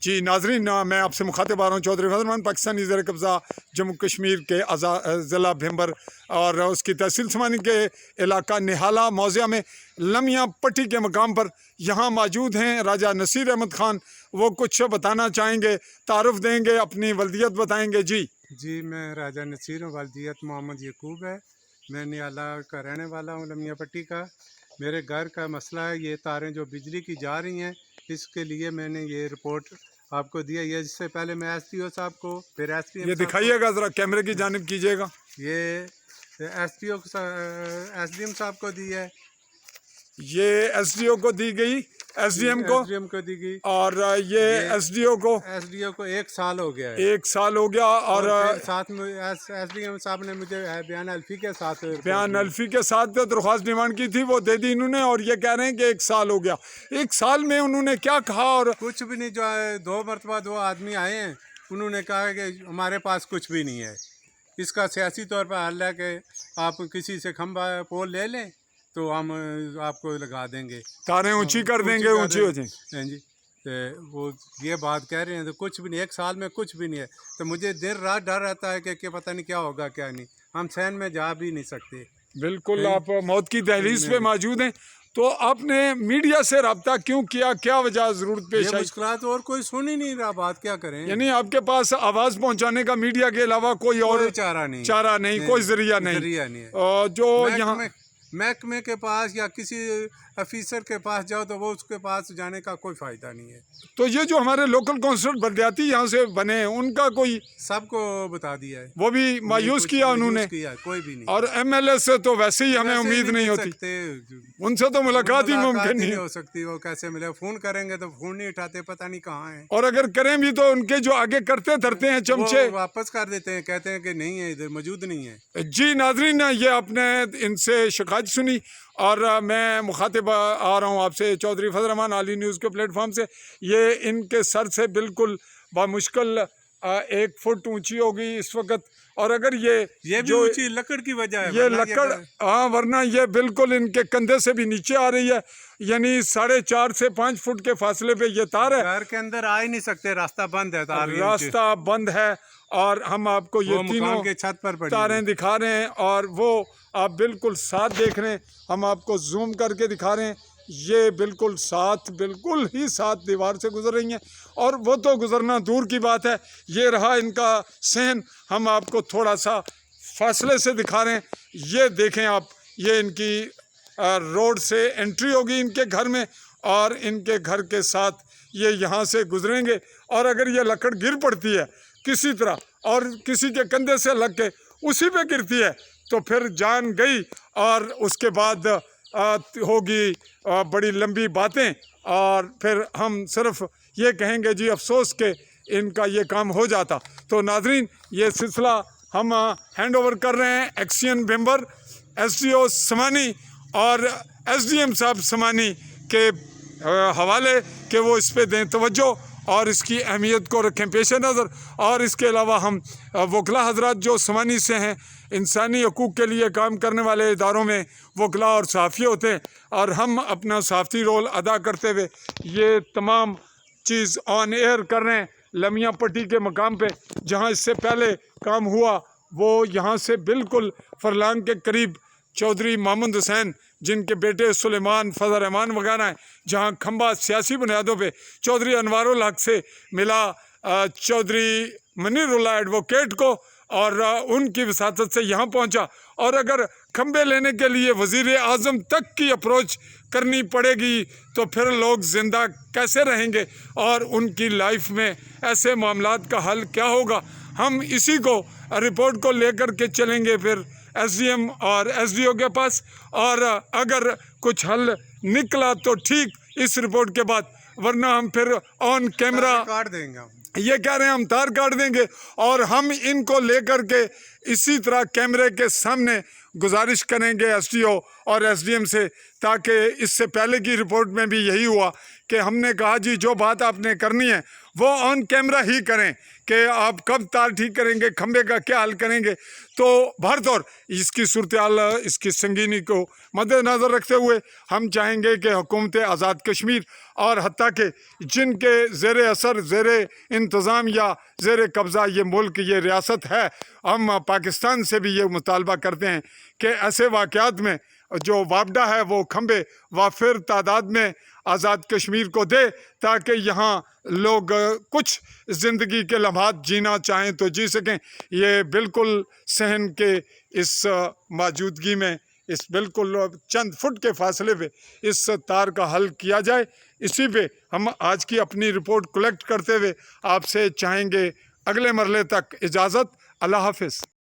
जी नाजरीन, मैं आपसे मुखातिब आ रहा हूँ चौधरी फजल रहमान, पाकिस्तानी ज़ेर कब्ज़ा जम्मू कश्मीर के ज़िला भिम्बर और उसकी तहसील समानी के इलाका निहाला मौज़िया में लमिया पट्टी के मकाम पर यहाँ मौजूद हैं राजा नसीर अहमद ख़ान। वो कुछ बताना चाहेंगे, तारुफ देंगे, अपनी वल्दियत बताएंगे। जी मैं राजा नसीर हूँ। वल्दियत मोहम्मद यकूब है। मैं नियाला का रहने वाला हूँ, लमिया पट्टी का। मेरे घर का मसला है, ये तारें जो बिजली की जा रही हैं, इसके लिए मैंने ये रिपोर्ट आपको दिया। ये इससे पहले मैं SDO साहब को, फिर SDM ये दिखाइएगा, ज़रा कैमरे की जानिब कीजिएगा। ये SDO SDM साहब को दी है, ये SDO को दी गई, SDM को दी गई, और ये SDO को 1 साल हो गया है। 1 साल हो गया। और साथ में SDM साहब ने मुझे बयान अल्फी के साथ दरख्वास्त डिमांड की थी, वो दे दी इन्होंने। और ये कह रहे हैं कि 1 साल हो गया। 1 साल में उन्होंने क्या कहा? और कुछ भी नहीं। जो 2 मरतबा 2 आदमी आए हैं, उन्होंने कहा कि हमारे पास कुछ भी नहीं है। इसका सियासी तौर पर हल है कि आप किसी से खंबा पोल ले लें तो हम आपको लगा देंगे, तारें ऊंची कर देंगे, ऊंची हो जाए। हाँ जी, वो ये बात कह रहे हैं। तो कुछ भी नहीं, 1 साल में कुछ भी नहीं है। तो मुझे दिन रात डर रहता है कि पता नहीं क्या होगा क्या नहीं। हम सहन में जा भी नहीं सकते। बिल्कुल, आप मौत की दहलीज पे मौजूद हैं। तो आपने मीडिया से रब्ता क्यों किया? क्या वजह, जरूरत पेश आई? मुश्किलात और कोई सुन ही नहीं रहा, बात क्या करें। यानी आपके पास आवाज पहुंचाने का मीडिया के अलावा कोई और चारा नहीं, कोई जरिया नहीं। जो यहाँ महकमे के पास या किसी ऑफिसर के पास जाओ तो वो उसके पास जाने का कोई फायदा नहीं है। तो ये जो हमारे लोकल काउंसिलर बलदियाती यहाँ से बने हैं, उनका कोई सबको बता दिया है, वो भी मायूस किया उन्होंने। कोई भी नहीं। और MLA से तो वैसे ही हमें उम्मीद नहीं होती, उनसे तो मुलाकात ही मुमकिन नहीं हो सकती। वो कैसे मिले? फोन करेंगे तो फोन नहीं उठाते, पता नहीं कहाँ है। और अगर करें भी तो उनके जो आगे करते धरते हैं चमचे, वापस कर देते हैं, कहते हैं कि नहीं है, इधर मौजूद नहीं है। जी नाजरीन, ये आपने इनसे शिकायत सुनी और मैं मुखातिब आ रहा हूँ आपसे चौधरी फजल रहमान आली न्यूज़ के प्लेटफॉर्म से। ये इनके सर से बिल्कुल बामुश्किल 1 फुट ऊंची होगी इस वक्त। और अगर ये भी जो ऊंची लकड़ की वजह है, ये लकड़, हाँ, वरना ये बिल्कुल इनके कंधे से भी नीचे आ रही है। यानी 4.5 से 5 फुट के फासले पे ये तार है। घर के अंदर आ ही नहीं सकते, रास्ता बंद है, रास्ता बंद है। और हम आपको ये तीनों के छत पर तारें दिखा रहे हैं और वो आप बिल्कुल साथ देख रहे हैं। हम आपको जूम करके दिखा रहे हैं, ये बिल्कुल ही साथ दीवार से गुजर रही हैं। और वो तो गुजरना दूर की बात है, ये रहा इनका सहन। हम आपको थोड़ा सा फासले से दिखा रहे हैं। ये देखें आप, ये इनकी रोड से एंट्री होगी इनके घर में और इनके घर के साथ ये यहाँ से गुजरेंगे। और अगर ये लकड़ गिर पड़ती है किसी तरह और किसी के कंधे से लग के उसी पे गिरती है तो फिर जान गई। और उसके बाद होगी बड़ी लंबी बातें और फिर हम सिर्फ ये कहेंगे जी अफसोस के इनका ये काम हो जाता। तो नाजरीन, ये सिलसिला हम हैंड ओवर कर रहे हैं एक्सियन भिम्बर, SDO समानी और SDM साहब समानी के हवाले के वो इस पे दें तवज्जो और इसकी अहमियत को रखें पेश नज़र। और इसके अलावा हम वकला हजरात जो समानी से हैं, इंसानी हकूक़ के लिए काम करने वाले इदारों में वकला और सहाफ़ी होते हैं और हम अपना सहाफ़ती रोल अदा करते हुए ये तमाम चीज़ ऑन एयर कर रहे हैं लमिया पट्टी के मकाम पे। जहाँ इससे पहले काम हुआ वो यहाँ से बिल्कुल फरलांग के करीब चौधरी मोहम्मद हुसैन, जिनके बेटे सुलेमान फजल रहमान वगैरह हैं, जहाँ खंबा सियासी बुनियादों पे चौधरी अनवारुल हक से मिला चौधरी मनीरुल्लाह एडवोकेट को और उनकी वसातत से यहाँ पहुँचा। और अगर खंबे लेने के लिए वज़ीर आज़म तक की अप्रोच करनी पड़ेगी तो फिर लोग ज़िंदा कैसे रहेंगे और उनकी लाइफ में ऐसे मामलात का हल क्या होगा? हम इसी को रिपोर्ट को लेकर के चलेंगे फिर SDM और SDO के पास। और अगर कुछ हल निकला तो ठीक इस रिपोर्ट के बाद, वरना हम फिर ऑन कैमरा काट देंगे। ये कह रहे हैं हम तार काट देंगे और हम इनको लेकर के इसी तरह कैमरे के सामने गुजारिश करेंगे एसडीओ और एसडीएम से, ताकि इससे पहले की रिपोर्ट में भी यही हुआ कि हमने कहा जी जो बात आपने करनी है वो ऑन कैमरा ही करें कि आप कब तार ठीक करेंगे, खंबे का क्या हल करेंगे। तो भरतौर इसकी सूरत हाल, इसकी संगीनी को मद्देनज़र रखते हुए हम चाहेंगे कि हुकूमत आज़ाद कश्मीर और हत्ता के जिनके ज़ेर असर, ज़ेर इंतज़ाम या ज़ेर कब्ज़ा ये मुल्क, ये रियासत है, हम पाकिस्तान से भी ये मुतालबा करते हैं कि ऐसे वाक़यात में जो वापडा है वो खंबे वाफिर तादाद में आज़ाद कश्मीर को दे, ताकि यहाँ लोग कुछ ज़िंदगी के लम्हात जीना चाहें तो जी सकें। ये बिल्कुल सहन के इस मौजूदगी में, इस बिल्कुल चंद फुट के फासले पे इस तार का हल किया जाए। इसी पे हम आज की अपनी रिपोर्ट कलेक्ट करते हुए आपसे चाहेंगे अगले मरले तक इजाज़त। अल्लाह हाफ़िज़।